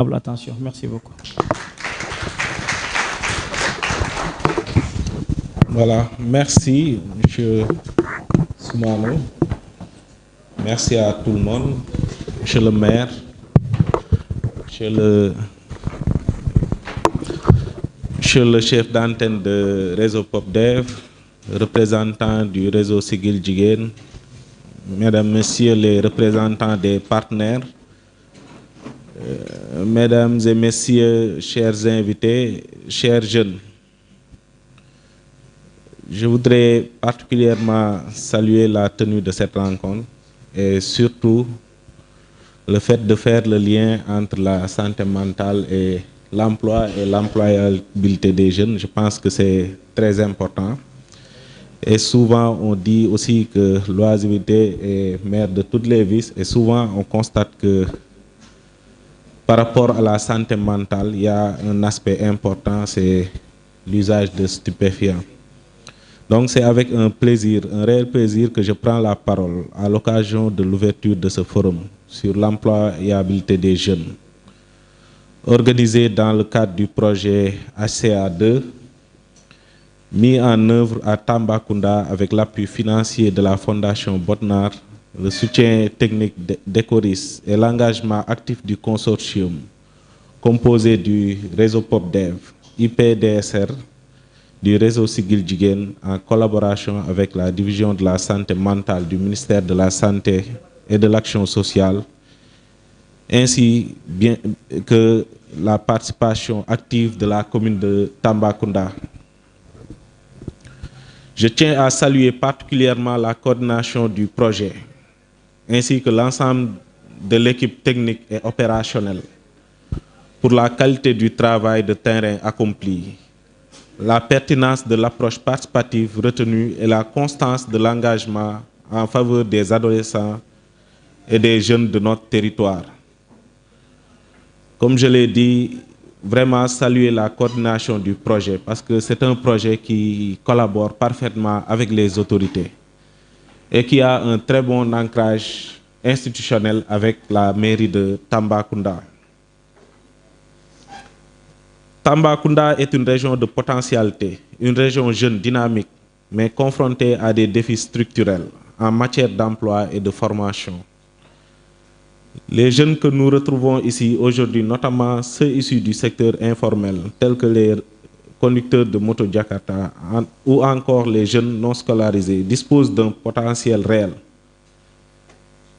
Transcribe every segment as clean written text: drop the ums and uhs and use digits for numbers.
Attention. Merci beaucoup. Voilà, merci, M. Soumano. Merci à tout le monde, Monsieur le maire, Monsieur le chef d'antenne de réseau PopDev, représentant du réseau Sigil Jigéen, Mesdames, Messieurs les représentants des partenaires, Mesdames et Messieurs, chers invités, chers jeunes. Je voudrais particulièrement saluer la tenue de cette rencontre et surtout le fait de faire le lien entre la santé mentale et l'emploi et l'employabilité des jeunes. Je pense que c'est très important. Et souvent, on dit aussi que l'oisiveté est mère de toutes les vices. Et souvent, on constate que par rapport à la santé mentale, il y a un aspect important, c'est l'usage de stupéfiants. Donc c'est avec un plaisir, un réel plaisir que je prends la parole à l'occasion de l'ouverture de ce forum sur l'employabilité des jeunes, organisé dans le cadre du projet HCA2, mis en œuvre à Tambacounda avec l'appui financier de la Fondation Botnar, le soutien technique d'Ecoris et l'engagement actif du consortium composé du réseau PopDev, IPDSR, du réseau Sigil Jigéen en collaboration avec la division de la santé mentale du ministère de la Santé et de l'Action sociale, ainsi bien que la participation active de la commune de Tambacounda. Je tiens à saluer particulièrement la coordination du projet, ainsi que l'ensemble de l'équipe technique et opérationnelle pour la qualité du travail de terrain accompli, la pertinence de l'approche participative retenue et la constance de l'engagement en faveur des adolescents et des jeunes de notre territoire. Comme je l'ai dit, vraiment saluer la coordination du projet parce que c'est un projet qui collabore parfaitement avec les autorités et qui a un très bon ancrage institutionnel avec la mairie de Tambacounda. Tambacounda est une région de potentialité, une région jeune, dynamique, mais confrontée à des défis structurels en matière d'emploi et de formation. Les jeunes que nous retrouvons ici aujourd'hui, notamment ceux issus du secteur informel, tels que les conducteurs de moto Jakarta ou encore les jeunes non scolarisés, disposent d'un potentiel réel.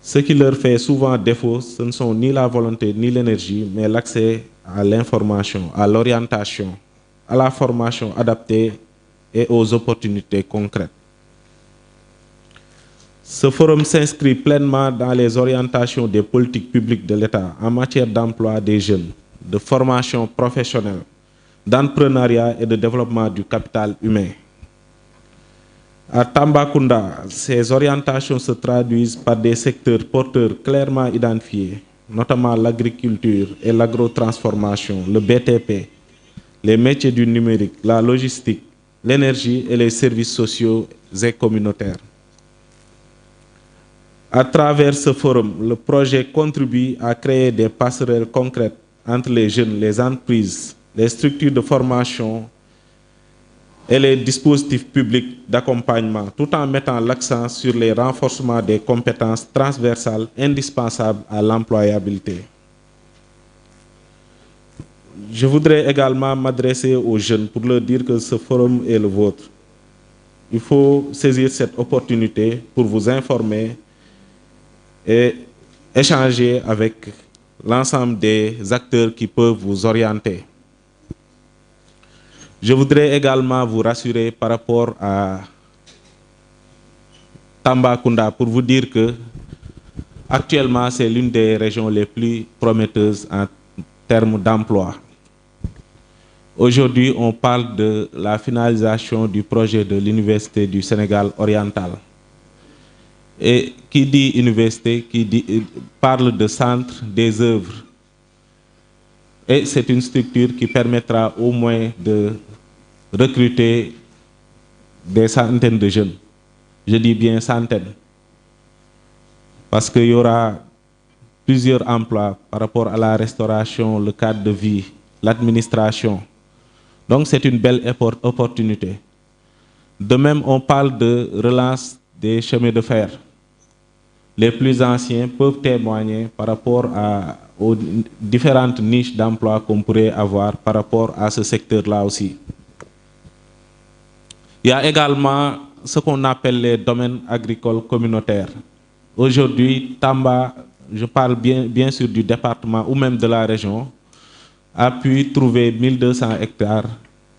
Ce qui leur fait souvent défaut, ce ne sont ni la volonté ni l'énergie, mais l'accès à l'information, à l'orientation, à la formation adaptée et aux opportunités concrètes. Ce forum s'inscrit pleinement dans les orientations des politiques publiques de l'État en matière d'emploi des jeunes, de formation professionnelle, d'entrepreneuriat et de développement du capital humain. À Tambacounda, ces orientations se traduisent par des secteurs porteurs clairement identifiés, notamment l'agriculture et l'agrotransformation, le BTP, les métiers du numérique, la logistique, l'énergie et les services sociaux et communautaires. À travers ce forum, le projet contribue à créer des passerelles concrètes entre les jeunes, les entreprises, les structures de formation et les dispositifs publics d'accompagnement, tout en mettant l'accent sur les renforcements des compétences transversales indispensables à l'employabilité. Je voudrais également m'adresser aux jeunes pour leur dire que ce forum est le vôtre. Il faut saisir cette opportunité pour vous informer et échanger avec l'ensemble des acteurs qui peuvent vous orienter. Je voudrais également vous rassurer par rapport à Tambacounda pour vous dire que actuellement c'est l'une des régions les plus prometteuses en termes d'emploi. Aujourd'hui, on parle de la finalisation du projet de l'Université du Sénégal oriental. Et qui dit université, parle de centre des œuvres. Et c'est une structure qui permettra au moins de recruter des centaines de jeunes. Je dis bien centaines. Parce qu'il y aura plusieurs emplois par rapport à la restauration, le cadre de vie, l'administration. Donc c'est une belle opportunité. De même, on parle de relance des chemins de fer. Les plus anciens peuvent témoigner par rapport aux différentes niches d'emploi qu'on pourrait avoir par rapport à ce secteur-là aussi. Il y a également ce qu'on appelle les domaines agricoles communautaires. Aujourd'hui, Tamba, je parle bien sûr du département ou même de la région, a pu trouver 1200 hectares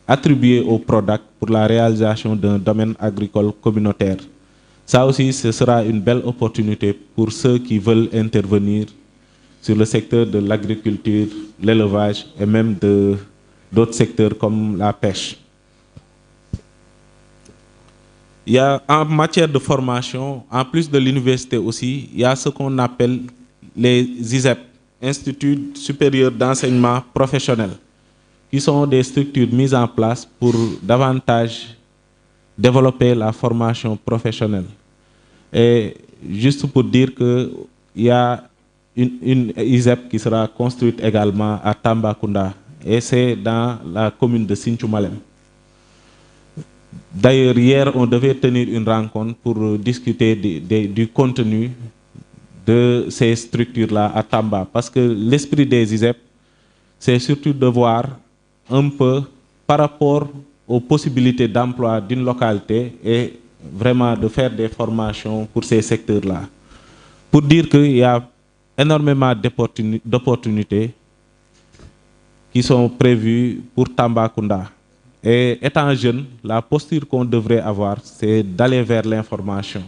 attribués au PRODAC pour la réalisation d'un domaine agricole communautaire. Ça aussi, ce sera une belle opportunité pour ceux qui veulent intervenir sur le secteur de l'agriculture, l'élevage et même d'autres secteurs comme la pêche. Il y a en matière de formation, en plus de l'université aussi, il y a ce qu'on appelle les ISEP, Instituts supérieurs d'enseignement professionnel, qui sont des structures mises en place pour davantage développer la formation professionnelle. Et juste pour dire qu'il y a une ISEP qui sera construite également à Tambacounda, et c'est dans la commune de Sinthiou Malem. D'ailleurs, hier, on devait tenir une rencontre pour discuter du contenu de ces structures-là à Tamba, parce que l'esprit des ISEP, c'est surtout de voir un peu par rapport aux possibilités d'emploi d'une localité et vraiment de faire des formations pour ces secteurs-là. Pour dire qu'il y a énormément d'opportunités qui sont prévues pour Tambacounda. Et étant jeune, la posture qu'on devrait avoir, c'est d'aller vers l'information.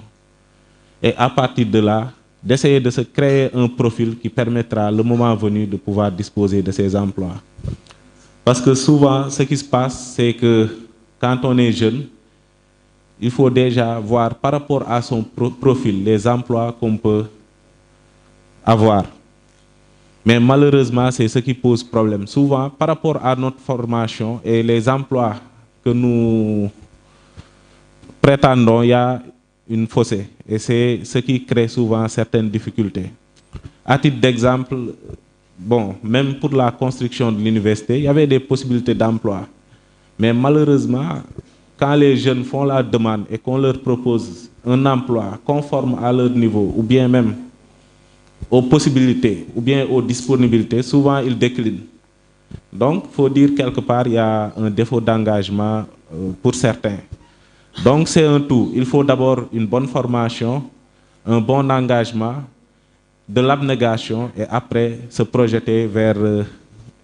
Et à partir de là, d'essayer de se créer un profil qui permettra, le moment venu, de pouvoir disposer de ces emplois. Parce que souvent, ce qui se passe, c'est que quand on est jeune, il faut déjà voir par rapport à son profil les emplois qu'on peut avoir. Mais malheureusement, c'est ce qui pose problème. Souvent, par rapport à notre formation et les emplois que nous prétendons, il y a une fossé. Et c'est ce qui crée souvent certaines difficultés. À titre d'exemple, bon, même pour la construction de l'université, il y avait des possibilités d'emploi. Mais malheureusement, quand les jeunes font la demande et qu'on leur propose un emploi conforme à leur niveau, ou bien même aux possibilités, ou bien aux disponibilités, souvent ils déclinent. Donc, il faut dire quelque part, il y a un défaut d'engagement pour certains. Donc, c'est un tout. Il faut d'abord une bonne formation, un bon engagement, de l'abnégation et après se projeter vers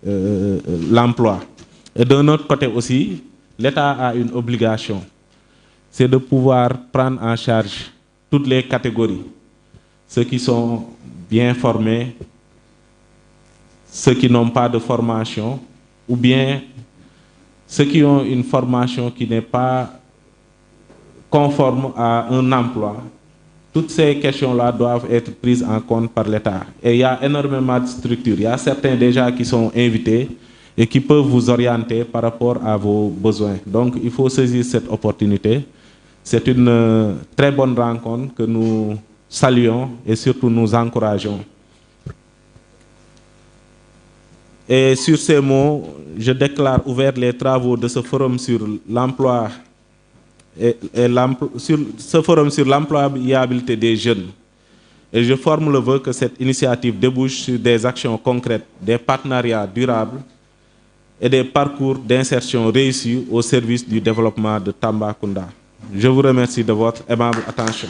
l'emploi. Et d'un autre côté aussi, l'État a une obligation, c'est de pouvoir prendre en charge toutes les catégories, ceux qui sont bien formés, ceux qui n'ont pas de formation, ou bien ceux qui ont une formation qui n'est pas conforme à un emploi. Toutes ces questions-là doivent être prises en compte par l'État. Et il y a énormément de structures. Il y a certains déjà qui sont invités et qui peuvent vous orienter par rapport à vos besoins. Donc, il faut saisir cette opportunité. C'est une très bonne rencontre que nous saluons et surtout nous encourageons. Et sur ces mots, je déclare ouverts les travaux de ce forum sur l'emploi sur ce forum sur l'employabilité des jeunes. Et je forme le vœu que cette initiative débouche sur des actions concrètes, des partenariats durables et des parcours d'insertion réussis au service du développement de Tambacounda. Je vous remercie de votre aimable attention.